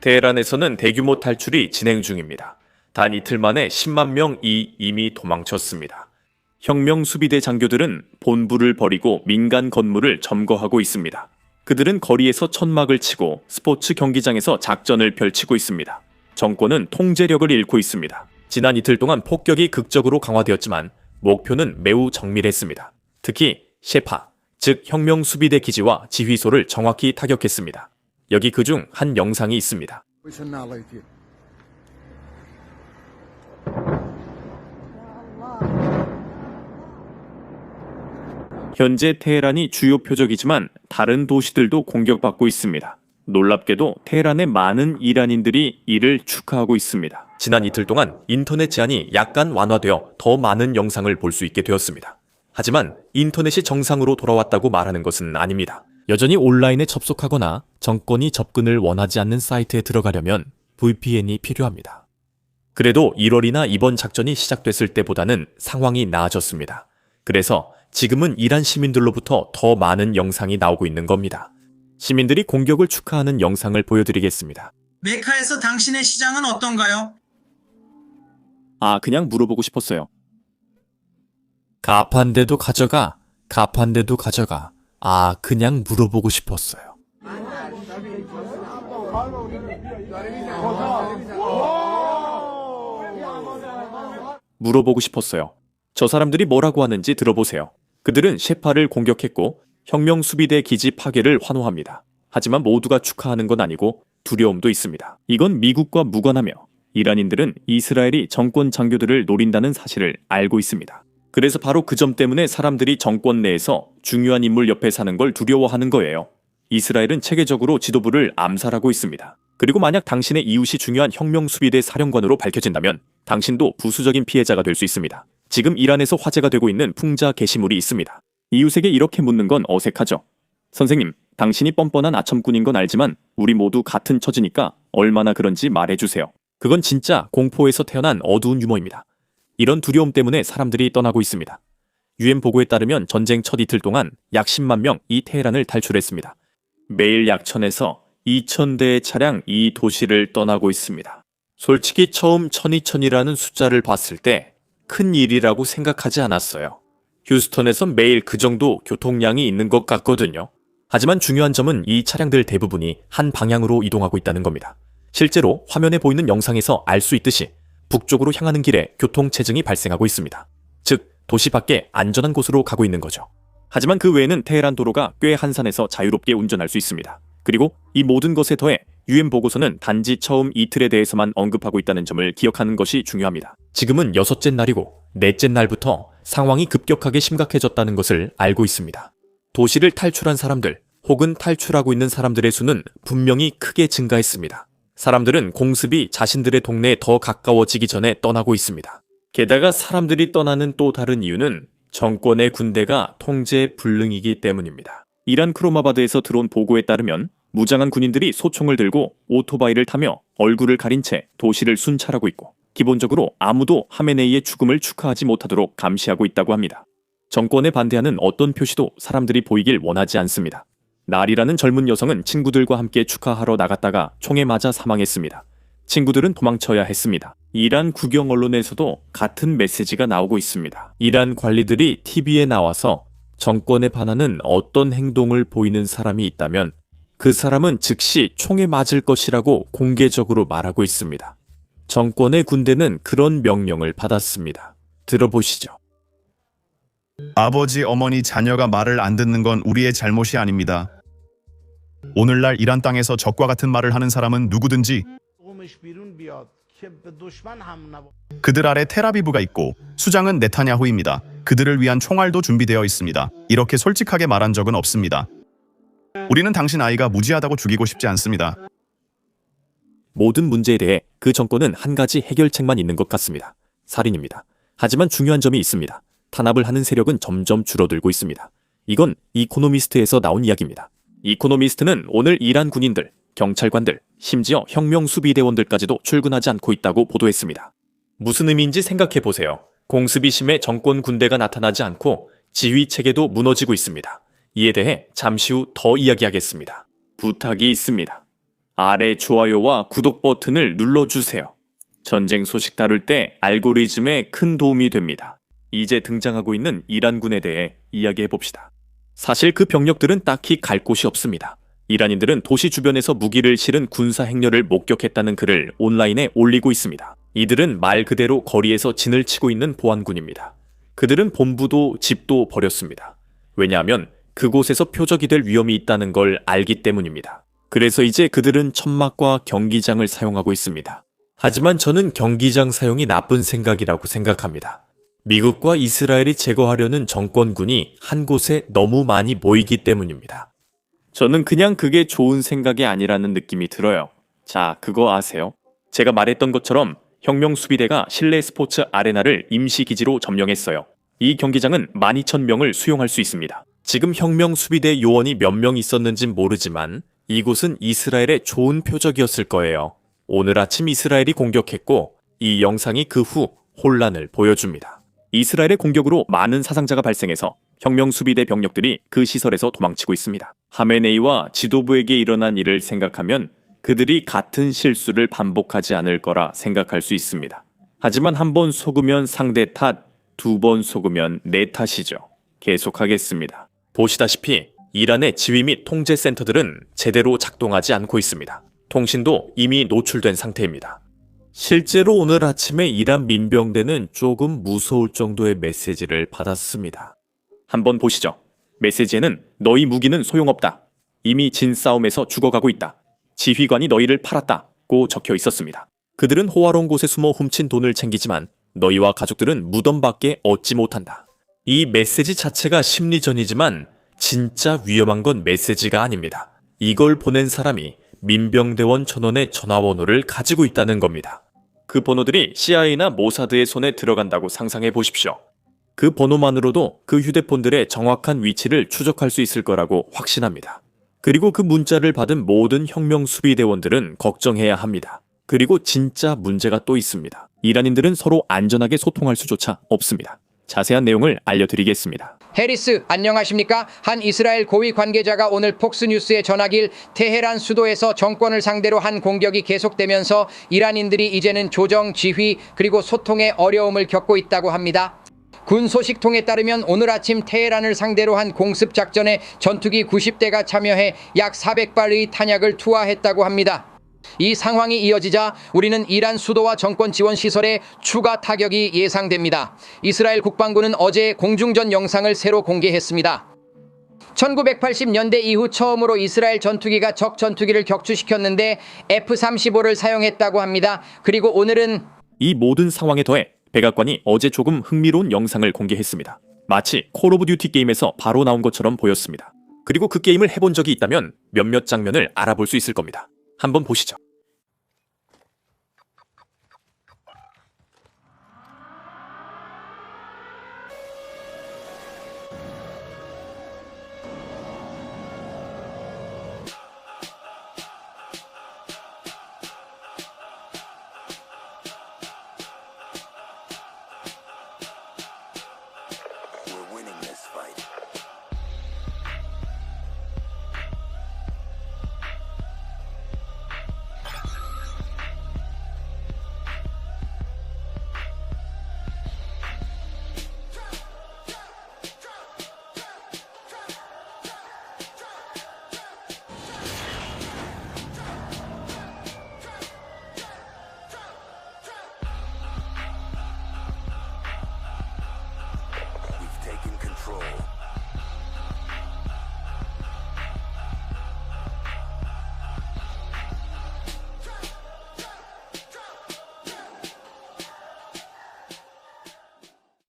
테헤란에서는 대규모 탈출이 진행 중입니다. 단 이틀 만에 10만 명이 이미 도망쳤습니다. 혁명 수비대 장교들은 본부를 버리고 민간 건물을 점거하고 있습니다. 그들은 거리에서 천막을 치고 스포츠 경기장에서 작전을 펼치고 있습니다. 정권은 통제력을 잃고 있습니다. 지난 이틀 동안 폭격이 극적으로 강화되었지만 목표는 매우 정밀했습니다. 특히 셰파, 즉 혁명 수비대 기지와 지휘소를 정확히 타격했습니다. 여기 그중 한 영상이 있습니다. 현재 테헤란이 주요 표적이지만 다른 도시들도 공격받고 있습니다. 놀랍게도 테헤란의 많은 이란인들이 이를 축하하고 있습니다. 지난 이틀 동안 인터넷 제한이 약간 완화되어 더 많은 영상을 볼 수 있게 되었습니다. 하지만 인터넷이 정상으로 돌아왔다고 말하는 것은 아닙니다. 여전히 온라인에 접속하거나 정권이 접근을 원하지 않는 사이트에 들어가려면 VPN이 필요합니다. 그래도 1월이나 이번 작전이 시작됐을 때보다는 상황이 나아졌습니다. 그래서 지금은 이란 시민들로부터 더 많은 영상이 나오고 있는 겁니다. 시민들이 공격을 축하하는 영상을 보여드리겠습니다. 메카에서 당신의 시장은 어떤가요? 그냥 물어보고 싶었어요. 가판대도 가져가, 가판대도 가져가. 그냥 물어보고 싶었어요. 물어보고 싶었어요. 저 사람들이 뭐라고 하는지 들어보세요. 그들은 셰파를 공격했고 혁명 수비대 기지 파괴를 환호합니다. 하지만 모두가 축하하는 건 아니고 두려움도 있습니다. 이건 미국과 무관하며 이란인들은 이스라엘이 정권 장교들을 노린다는 사실을 알고 있습니다. 그래서 바로 그 점 때문에 사람들이 정권 내에서 중요한 인물 옆에 사는 걸 두려워하는 거예요. 이스라엘은 체계적으로 지도부를 암살하고 있습니다. 그리고 만약 당신의 이웃이 중요한 혁명 수비대 사령관으로 밝혀진다면 당신도 부수적인 피해자가 될 수 있습니다. 지금 이란에서 화제가 되고 있는 풍자 게시물이 있습니다. 이웃에게 이렇게 묻는 건 어색하죠. 선생님, 당신이 뻔뻔한 아첨꾼인 건 알지만 우리 모두 같은 처지니까 얼마나 그런지 말해주세요. 그건 진짜 공포에서 태어난 어두운 유머입니다. 이런 두려움 때문에 사람들이 떠나고 있습니다. UN 보고에 따르면 전쟁 첫 이틀 동안 약 10만 명이 테헤란을 탈출했습니다. 매일 약 1000에서 2000대의 차량 이 도시를 떠나고 있습니다. 솔직히 처음 12,000이라는 숫자를 봤을 때 큰 일이라고 생각하지 않았어요. 휴스턴에선 매일 그 정도 교통량이 있는 것 같거든요. 하지만 중요한 점은 이 차량들 대부분이 한 방향으로 이동하고 있다는 겁니다. 실제로 화면에 보이는 영상에서 알 수 있듯이 북쪽으로 향하는 길에 교통체증이 발생하고 있습니다. 즉, 도시 밖에 안전한 곳으로 가고 있는 거죠. 하지만 그 외에는 테헤란 도로가 꽤 한산해서 자유롭게 운전할 수 있습니다. 그리고 이 모든 것에 더해 UN 보고서는 단지 처음 이틀에 대해서만 언급하고 있다는 점을 기억하는 것이 중요합니다. 지금은 6째 날이고 4째 날부터 상황이 급격하게 심각해졌다는 것을 알고 있습니다. 도시를 탈출한 사람들 혹은 탈출하고 있는 사람들의 수는 분명히 크게 증가했습니다. 사람들은 공습이 자신들의 동네에 더 가까워지기 전에 떠나고 있습니다. 게다가 사람들이 떠나는 또 다른 이유는 정권의 군대가 통제 불능이기 때문입니다. 이란 크로마바드에서 들어온 보고에 따르면 무장한 군인들이 소총을 들고 오토바이를 타며 얼굴을 가린 채 도시를 순찰하고 있고 기본적으로 아무도 하메네이의 죽음을 축하하지 못하도록 감시하고 있다고 합니다. 정권에 반대하는 어떤 표시도 사람들이 보이길 원하지 않습니다. 날이라는 젊은 여성은 친구들과 함께 축하하러 나갔다가 총에 맞아 사망했습니다. 친구들은 도망쳐야 했습니다. 이란 국영 언론에서도 같은 메시지가 나오고 있습니다. 이란 관리들이 TV에 나와서 정권에 반하는 어떤 행동을 보이는 사람이 있다면 그 사람은 즉시 총에 맞을 것이라고 공개적으로 말하고 있습니다. 정권의 군대는 그런 명령을 받았습니다. 들어보시죠. 아버지, 어머니, 자녀가 말을 안 듣는 건 우리의 잘못이 아닙니다. 오늘날 이란 땅에서 적과 같은 말을 하는 사람은 누구든지 그들 아래 텔아비브가 있고 수장은 네타냐후입니다. 그들을 위한 총알도 준비되어 있습니다. 이렇게 솔직하게 말한 적은 없습니다. 우리는 당신 아이가 무지하다고 죽이고 싶지 않습니다. 모든 문제에 대해 그 정권은 한 가지 해결책만 있는 것 같습니다. 살인입니다. 하지만 중요한 점이 있습니다. 탄압을 하는 세력은 점점 줄어들고 있습니다. 이건 이코노미스트에서 나온 이야기입니다. 이코노미스트는 오늘 이란 군인들, 경찰관들, 심지어 혁명 수비대원들까지도 출근하지 않고 있다고 보도했습니다. 무슨 의미인지 생각해보세요. 공습이 심해 정권 군대가 나타나지 않고 지휘 체계도 무너지고 있습니다. 이에 대해 잠시 후 더 이야기하겠습니다. 부탁이 있습니다. 아래 좋아요와 구독 버튼을 눌러주세요. 전쟁 소식 다룰 때 알고리즘에 큰 도움이 됩니다. 이제 등장하고 있는 이란군에 대해 이야기해 봅시다. 사실 그 병력들은 딱히 갈 곳이 없습니다. 이란인들은 도시 주변에서 무기를 실은 군사 행렬을 목격했다는 글을 온라인에 올리고 있습니다. 이들은 말 그대로 거리에서 진을 치고 있는 보안군입니다. 그들은 본부도 집도 버렸습니다. 왜냐하면 그곳에서 표적이 될 위험이 있다는 걸 알기 때문입니다. 그래서 이제 그들은 천막과 경기장을 사용하고 있습니다. 하지만 저는 경기장 사용이 나쁜 생각이라고 생각합니다. 미국과 이스라엘이 제거하려는 정권군이 한 곳에 너무 많이 모이기 때문입니다. 저는 그냥 그게 좋은 생각이 아니라는 느낌이 들어요. 자, 그거 아세요? 제가 말했던 것처럼 혁명수비대가 실내 스포츠 아레나를 임시기지로 점령했어요. 이 경기장은 12,000명을 수용할 수 있습니다. 지금 혁명수비대 요원이 몇 명 있었는진 모르지만 이곳은 이스라엘의 좋은 표적이었을 거예요. 오늘 아침 이스라엘이 공격했고 이 영상이 그 후 혼란을 보여줍니다. 이스라엘의 공격으로 많은 사상자가 발생해서 혁명수비대 병력들이 그 시설에서 도망치고 있습니다. 하메네이와 지도부에게 일어난 일을 생각하면 그들이 같은 실수를 반복하지 않을 거라 생각할 수 있습니다. 하지만 한 번 속으면 상대 탓, 두 번 속으면 내 탓이죠. 계속하겠습니다. 보시다시피 이란의 지휘 및 통제 센터들은 제대로 작동하지 않고 있습니다. 통신도 이미 노출된 상태입니다. 실제로 오늘 아침에 이란 민병대는 조금 무서울 정도의 메시지를 받았습니다. 한번 보시죠. 메시지에는 너희 무기는 소용없다. 이미 진 싸움에서 죽어가고 있다. 지휘관이 너희를 팔았다고 적혀 있었습니다. 그들은 호화로운 곳에 숨어 훔친 돈을 챙기지만 너희와 가족들은 무덤밖에 얻지 못한다. 이 메시지 자체가 심리전이지만 진짜 위험한 건 메시지가 아닙니다. 이걸 보낸 사람이 민병대원 전원의 전화번호를 가지고 있다는 겁니다. 그 번호들이 CIA나 모사드의 손에 들어간다고 상상해 보십시오. 그 번호만으로도 그 휴대폰들의 정확한 위치를 추적할 수 있을 거라고 확신합니다. 그리고 그 문자를 받은 모든 혁명수비대원들은 걱정해야 합니다. 그리고 진짜 문제가 또 있습니다. 이란인들은 서로 안전하게 소통할 수조차 없습니다. 자세한 내용을 알려드리겠습니다. 해리스, 안녕하십니까? 한 이스라엘 고위 관계자가 오늘 폭스뉴스에 전하길 테헤란 수도에서 정권을 상대로 한 공격이 계속되면서 이란인들이 이제는 조정, 지휘, 그리고 소통에 어려움을 겪고 있다고 합니다. 군 소식통에 따르면 오늘 아침 테헤란을 상대로 한 공습 작전에 전투기 90대가 참여해 약 400발의 탄약을 투하했다고 합니다. 이 상황이 이어지자 우리는 이란 수도와 정권 지원 시설에 추가 타격이 예상됩니다. 이스라엘 국방부는 어제 공중전 영상을 새로 공개했습니다. 1980년대 이후 처음으로 이스라엘 전투기가 적 전투기를 격추시켰는데 F-35를 사용했다고 합니다. 그리고 오늘은 이 모든 상황에 더해 백악관이 어제 조금 흥미로운 영상을 공개했습니다. 마치 콜 오브 듀티 게임에서 바로 나온 것처럼 보였습니다. 그리고 그 게임을 해본 적이 있다면 몇몇 장면을 알아볼 수 있을 겁니다. 한번 보시죠.